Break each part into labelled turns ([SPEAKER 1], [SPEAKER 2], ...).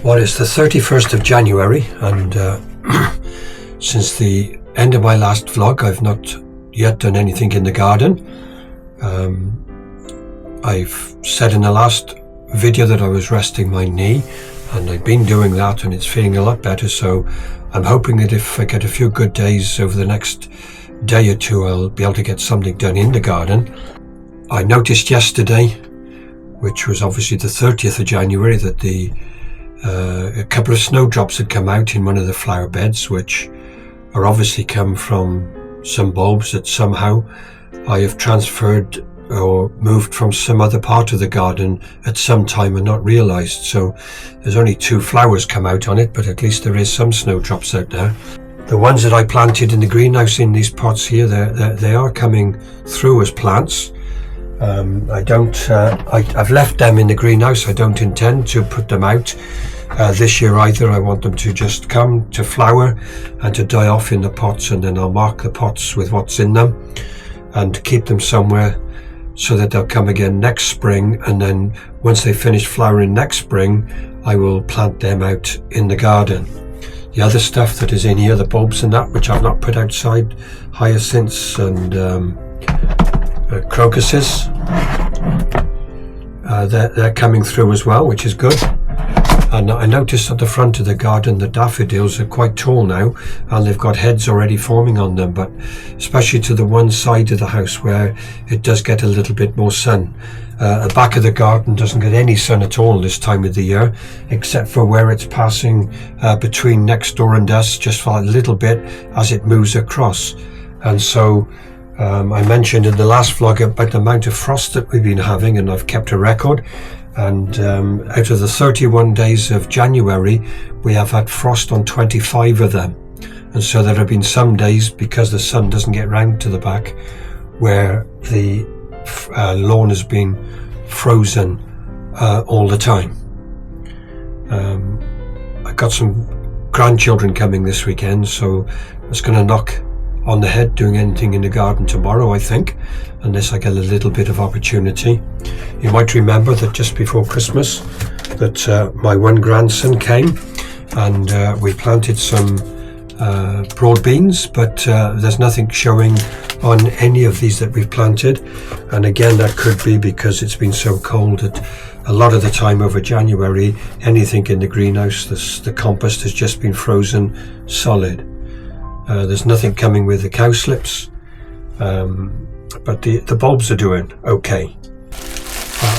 [SPEAKER 1] Well, it's the 31st of January, and since the end of my last vlog, I've not yet done anything in the garden. I've said in the last video that I was resting my knee, and I've been doing that, and it's feeling a lot better. So I'm hoping that if I get a few good days over the next day or two, I'll be able to get something done in the garden. I noticed yesterday, which was obviously the 30th of January, that a couple of snowdrops had come out in one of the flower beds, which are obviously come from some bulbs that somehow I have transferred or moved from some other part of the garden at some time and not realized. So there's only 2 flowers come out on it, but at least there is some snowdrops out there. The ones that I planted in the greenhouse in these pots here, they are coming through as plants. I've left them in the greenhouse. I don't intend to put them out this year either. I want them to just come to flower and to die off in the pots, and then I'll mark the pots with what's in them and keep them somewhere so that they'll come again next spring. And then once they finish flowering next spring, I will plant them out in the garden. The other stuff that is in here, the bulbs and that, which I've not put outside, hyacinths and crocuses, they're coming through as well, which is good. And I noticed at the front of the garden the daffodils are quite tall now, and they've got heads already forming on them, but especially to the one side of the house where it does get a little bit more sun. The back of the garden doesn't get any sun at all this time of the year, except for where it's passing between next door and us, just for a little bit as it moves across. And so I mentioned in the last vlog about the amount of frost that we've been having, and I've kept a record. And out of the 31 days of January, we have had frost on 25 of them. And so there have been some days, because the sun doesn't get round to the back, where the lawn has been frozen all the time. I've got some grandchildren coming this weekend, so it's going to knock on the head doing anything in the garden tomorrow, I think, unless I get a little bit of opportunity. You might remember that just before Christmas that my one grandson came, and we planted some broad beans, but there's nothing showing on any of these that we've planted. And again, that could be because it's been so cold that a lot of the time over January, anything in the greenhouse, the compost has just been frozen solid. There's nothing coming with the cowslips, but the bulbs are doing okay.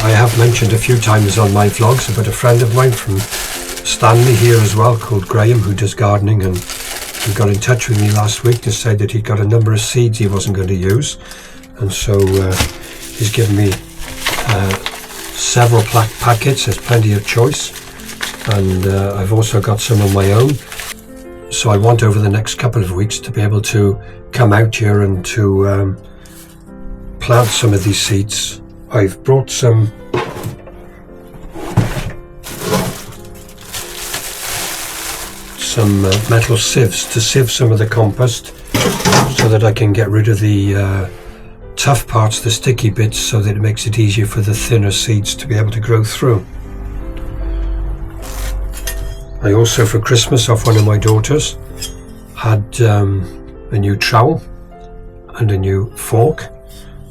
[SPEAKER 1] I have mentioned a few times on my vlogs about a friend of mine from Stanley here as well, called Graham, who does gardening, and he got in touch with me last week to say that he'd got a number of seeds he wasn't going to use, and so he's given me several packets. There's plenty of choice, and I've also got some of my own. So I want over the next couple of weeks to be able to come out here and to plant some of these seeds. I've brought some metal sieves to sieve some of the compost so that I can get rid of the tough parts, the sticky bits, so that it makes it easier for the thinner seeds to be able to grow through. I also, for Christmas, off one of my daughters, had a new trowel and a new fork,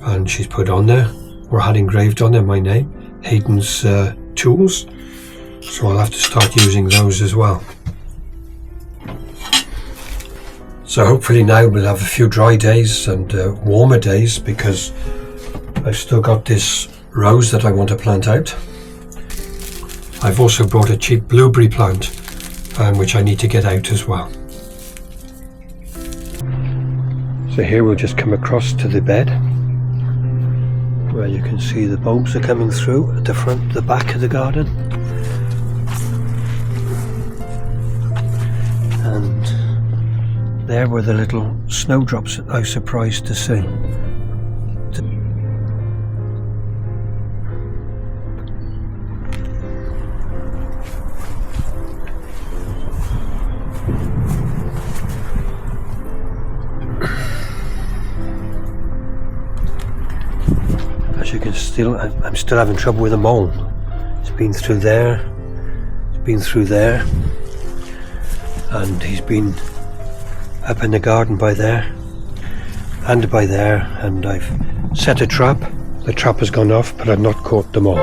[SPEAKER 1] and she's put on there, or had engraved on there, my name, Haydn's tools. So I'll have to start using those as well. So hopefully now we'll have a few dry days and warmer days, because I've still got this rose that I want to plant out. I've also brought a cheap blueberry plant, which I need to get out as well. So here we'll just come across to the bed, where you can see the bulbs are coming through at the front, the back of the garden. And there were the little snowdrops that I was surprised to see. As you can I'm still having trouble with the mole. It's been through there, he's been through there, and he's been up in the garden by there and by there, and I've set a trap. The trap has gone off, but I've not caught them all.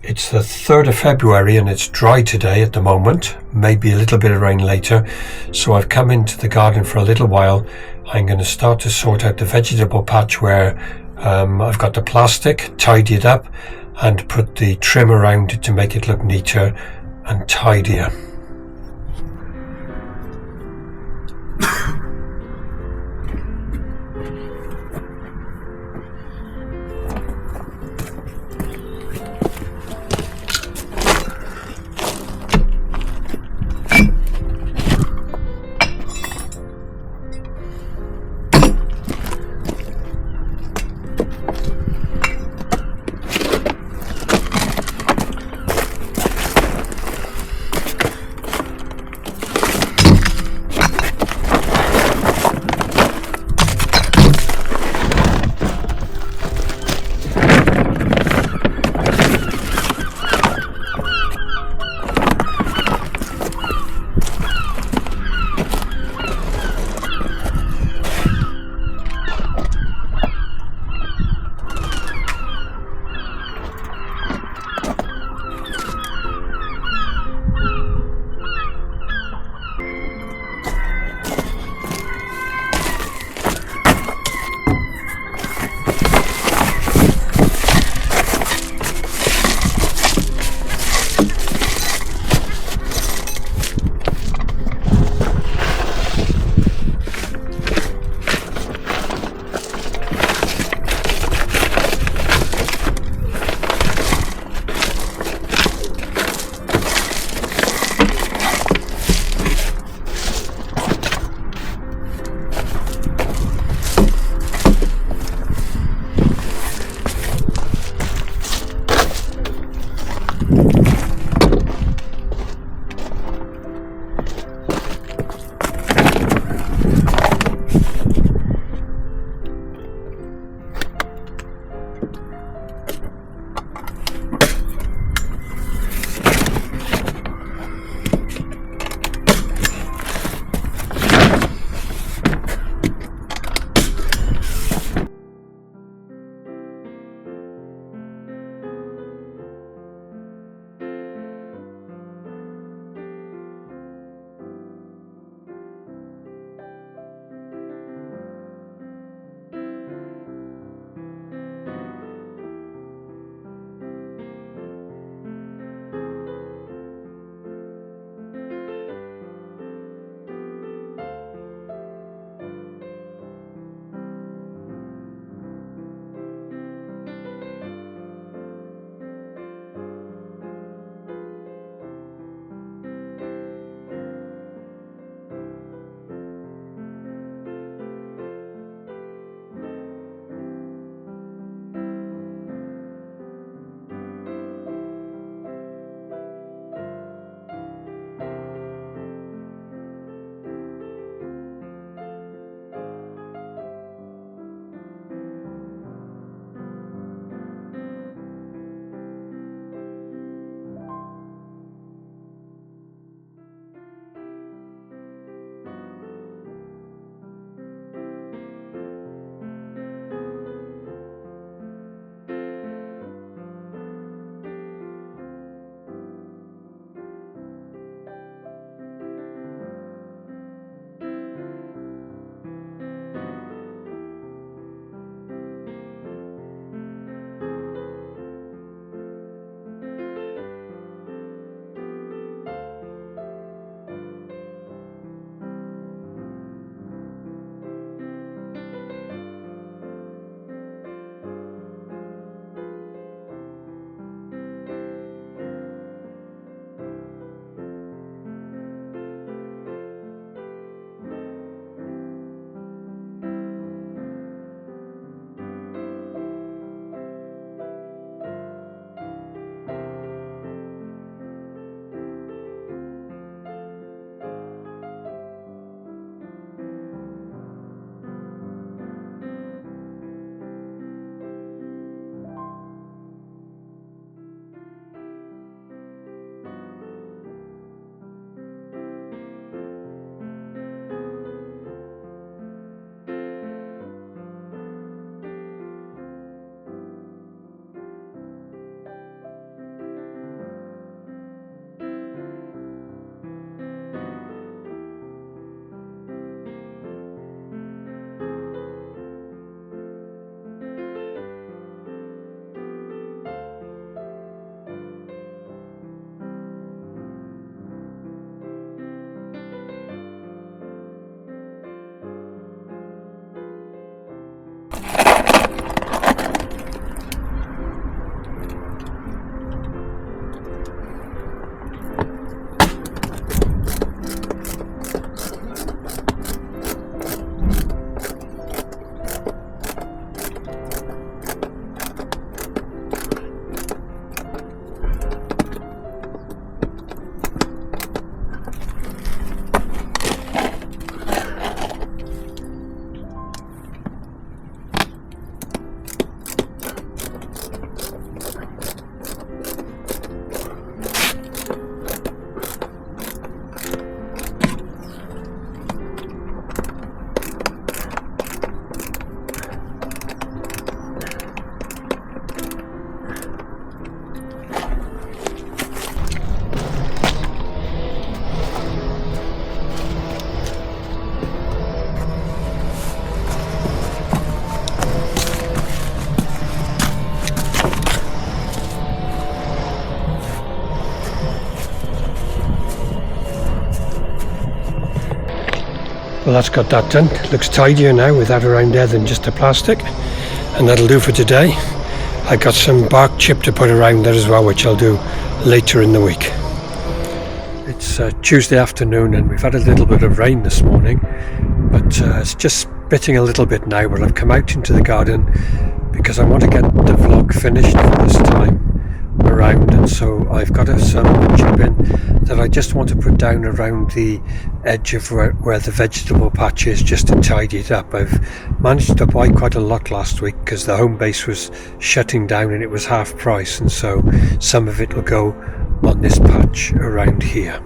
[SPEAKER 1] It's the 3rd of February and it's dry today at the moment, maybe a little bit of rain later, so I've come into the garden for a little while. I'm going to start to sort out the vegetable patch where I've got the plastic, tidy it up and put the trim around it to make it look neater and tidier. that's got that done. Looks tidier now with that around there than just the plastic, and that'll do for today. I got some bark chip to put around there as well, which I'll do later in the week. It's Tuesday afternoon and we've had a little bit of rain this morning, but it's just spitting a little bit now. But I've come out into the garden because I want to get the vlog finished for this time around, and so I've got some chipping that I just want to put down around the edge of where the vegetable patch is, just to tidy it up. I've managed to buy quite a lot last week because the home base was shutting down and it was half price, and so some of it will go on this patch around here.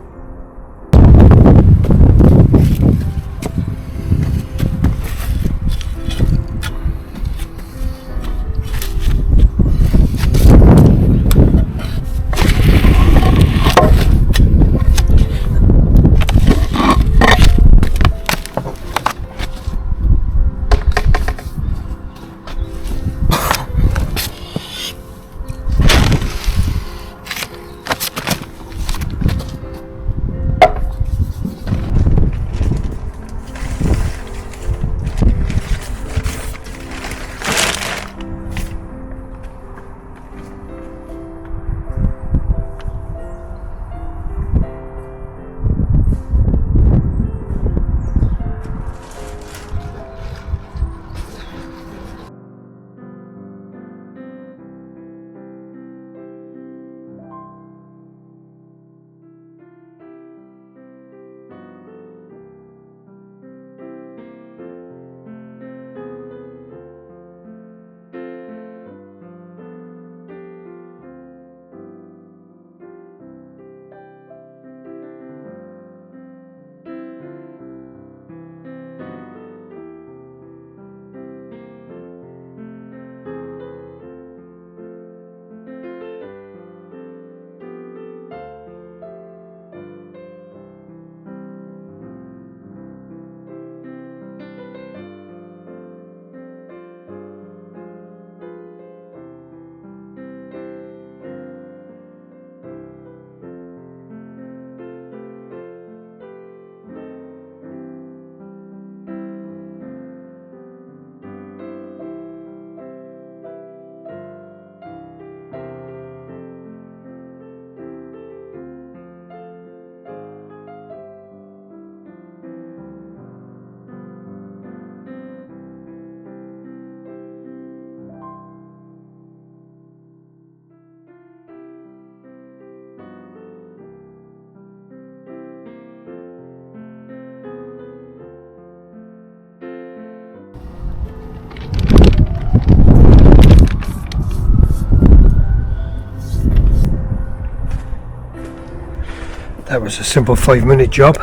[SPEAKER 1] That was a simple 5-minute job.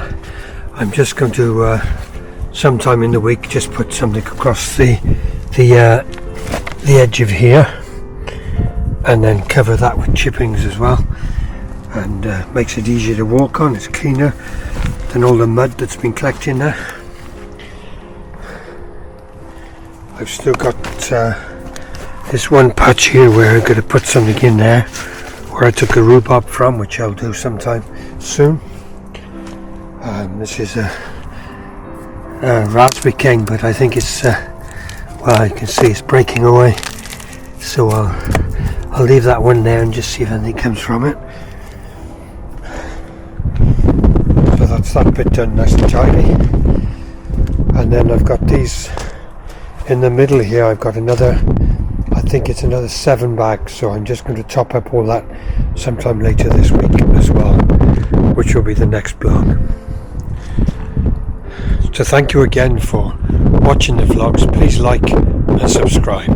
[SPEAKER 1] I'm just going to sometime in the week just put something across the edge of here, and then cover that with chippings as well, and makes it easier to walk on. It's cleaner than all the mud that's been collecting there. I've still got this one patch here where I'm going to put something in there where I took a rhubarb from, which I'll do sometime soon. This is a raspberry king, but I think it's well, you can see it's breaking away, so I'll leave that one there and just see if anything comes from it. So that's that bit done, nice and tidy. And then I've got these in the middle here. I've got another, I think it's another 7 bags, so I'm just going to top up all that sometime later this week as well, which will be the next vlog. So thank you again for watching the vlogs. Please like and subscribe.